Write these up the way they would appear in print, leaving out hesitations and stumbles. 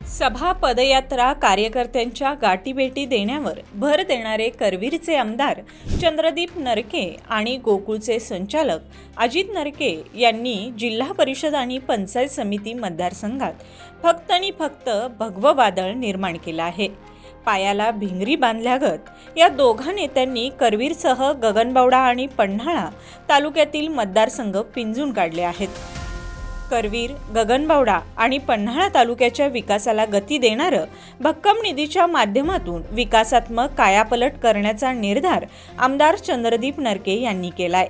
सभा पदयात्रा कार्यकर्त्यांच्या गाठीभेटी देण्यावर भर देणारे करवीरचे आमदार चंद्रदीप नरके आणि गोकुळचे संचालक अजित नरके यांनी जिल्हा परिषद आणि पंचायत समिती मतदारसंघात फक्त भगवं वादळ निर्माण केलं आहे। पायाला भिंगरी बांधल्यागत या दोघा नेत्यांनी करवीरसह गगनबावडा आणि पन्हाळा तालुक्यातील मतदारसंघ पिंजून काढले आहेत। करवीर, गगनबावडा आणि पन्हाळा तालुक्याच्या विकासाला गती देणारं भक्कम निधीच्या माध्यमातून विकासात्मक कायापलट करण्याचा निर्धार आमदार चंद्रदीप नरके यांनी केलाय।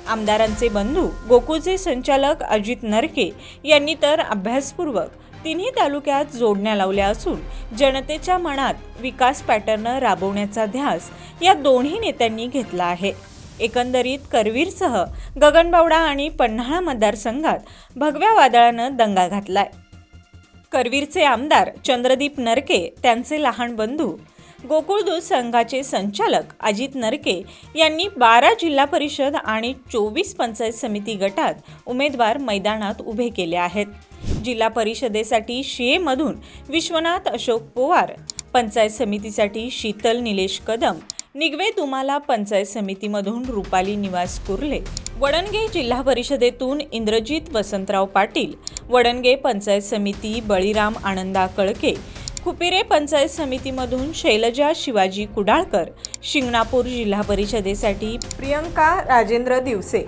आमदारांचे बंधू गोकुळचे संचालक अजित नरके यांनी तर अभ्यासपूर्वक तिन्ही तालुक्यात जोडण्या लावल्या असून जनतेच्या मनात विकास पॅटर्न राबवण्याचा ध्यास या दोन्ही नेत्यांनी घेतला आहे। एकंदरीत करवीरसह गगनबावडा आणि पन्हाळा मतदारसंघात भगव्या वादळानं दंगा घातलाय। करवीरचे आमदार चंद्रदीप नरके, त्यांचे लहान बंधू गोकुळ दूध संघाचे संचालक अजित नरके यांनी 12 जिल्हा परिषद आणि 24 पंचायत समिती गटात उमेदवार मैदानात उभे केले आहेत। जिल्हा परिषदेसाठी शिएमधून विश्वनाथ अशोक पवार, पंचायत समितीसाठी शीतल निलेश कदम, निगवे दुमाला पंचायत समितीमधून रुपाली निवास कुर्ले, वडणगे जिल्हा परिषदेतून इंद्रजित वसंतराव पाटील, वडणगे पंचायत समिती बळीराम आनंदा कळके, खुपिरे पंचायत समितीमधून शैलजा शिवाजी कुडाळकर, शिंगणापूर जिल्हा परिषदेसाठी प्रियंका राजेंद्र दिवसे,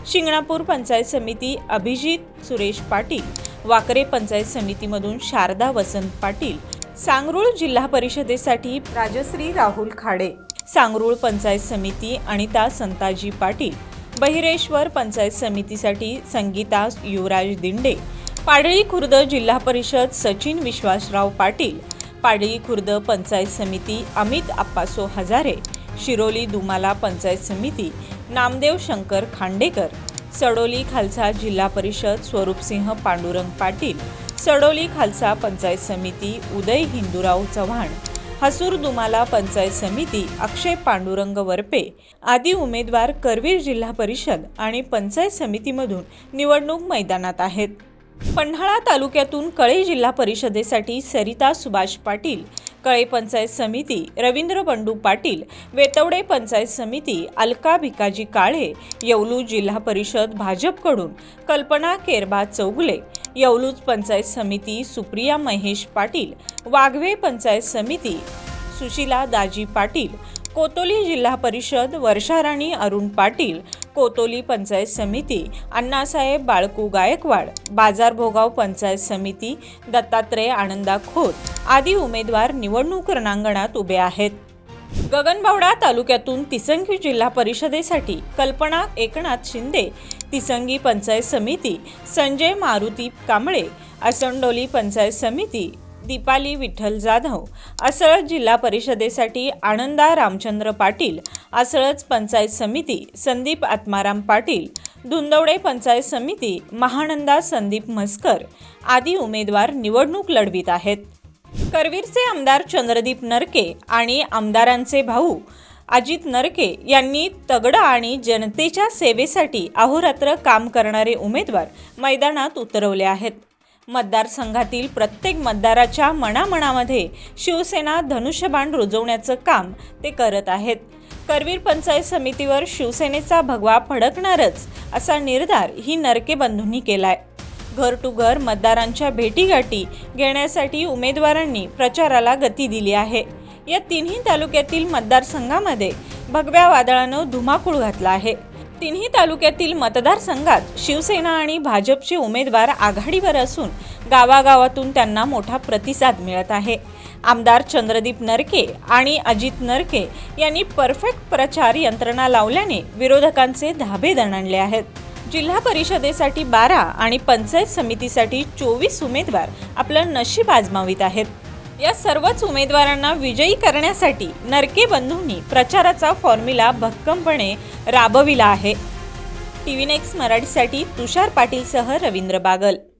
शिंगणापूर पंचायत समिती अभिजित सुरेश पाटील, वाकरे पंचायत समितीमधून शारदा वसंत पाटील, सांगरूळ जिल्हा परिषदेसाठी राजश्री राहुल खाडे, सांगरूळ पंचायत समिती अनिता संताजी पाटील, बहिरेश्वर पंचायत समितीसाठी संगीता युवराज दिंडे, पाडळी खुर्द जिल्हा परिषद सचिन विश्वासराव पाटील, पाडळी खुर्द पंचायत समिती अमित आप्पासो हजारे, शिरोली दुमाला पंचायत समिती नामदेव शंकर खांडेकर, सडोली खालसा जिल्हा परिषद स्वरूपसिंह पांडुरंग पाटील, सडोली खालसा पंचायत समिती उदय हिंदूराव चव्हाण, हसूर दुमाला पंचायत समिती अक्षय पांडुरंग वरपे आदी उमेदवार करवीर जिल्हा परिषद आणि पंचायत समितीमधून निवडणूक मैदानात आहेत। पन्हाळा तालुक्यातून कळे जिल्हा परिषदेसाठी सरिता सुभाष पाटील, कळे पंचायत समिती रवींद्र बंडू पाटील, वेतवडे पंचायत समिती अलका भिकाजी काळे, येवलू जिल्हा परिषद भाजपकडून कल्पना केरबा चौगले, येवलूज पंचायत समिती सुप्रिया महेश पाटील, वाघवे पंचायत समिती सुशीला दाजी पाटील, कोतोली जिल्हा परिषद वर्षाराणी अरुण पाटील, कोतोली पंचायत समिती अण्णासाहेब बाळकू गायकवाड, बाजारभोगाव पंचायत समिती दत्तात्रय आनंदा खोत आदी उमेदवार निवडणूक रणांगणात उभे आहेत। गगनबावडा तालुक्यातून तिसंगी जिल्हा परिषदेसाठी कल्पना एकनाथ शिंदे, तिसंगी पंचायत समिती संजय मारुती कांबळे, असंडोली पंचायत समिती दीपाली विठ्ठल जाधव, असळज जिल्हा परिषदेसाठी आनंदा रामचंद्र पाटील, असळज पंचायत समिती संदीप आत्माराम पाटील, धुंदवडे पंचायत समिती महानंदा संदीप म्हसकर आदी उमेदवार निवडणूक लढवित आहेत। करवीरचे आमदार चंद्रदीप नरके आणि आमदारांचे भाऊ अजित नरके यांनी तगडं आणि जनतेच्या सेवेसाठी अहोरात्र काम करणारे उमेदवार मैदानात उतरवले आहेत। मतदारसंघातील प्रत्येक मतदाराच्या मनामध्ये शिवसेना धनुष्यबाण रुजवण्याचं काम ते करत आहेत। करवीर पंचायत समितीवर शिवसेनेचा भगवा फडकणारच असा निर्धार ही नरके बंधूंनी केलाय। घर टू घर मतदारांच्या भेटीगाठी घेण्यासाठी उमेदवारांनी प्रचाराला गती दिली आहे। या तिन्ही तालुक्यातील मतदारसंघामध्ये भगव्या वादळानं धुमाकूळ घातला आहे। तिन्ही तालुक्यातील मतदारसंघात शिवसेना आणि भाजपचे उमेदवार आघाडीवर असून गावागावातून त्यांना मोठा प्रतिसाद मिळत आहे। आमदार चंद्रदीप नरके आणि अजित नरके यांनी परफेक्ट प्रचार यंत्रणा लावल्याने विरोधकांचे धाबे दणाणले आहेत। जिल्हा परिषदेसाठी 12 आणि पंचायत समितीसाठी 24 उमेदवार आपलं नशीब आजमावित आहेत। या सर्वच उमेदवारांना विजयी करण्यासाठी नरके बंधूंनी प्रचाराचा फॉर्म्युला भक्कमपणे राबविला आहे। टीव्ही नेक्स्ट मराठीसाठी तुषार पाटीलसह रवींद्र बागल।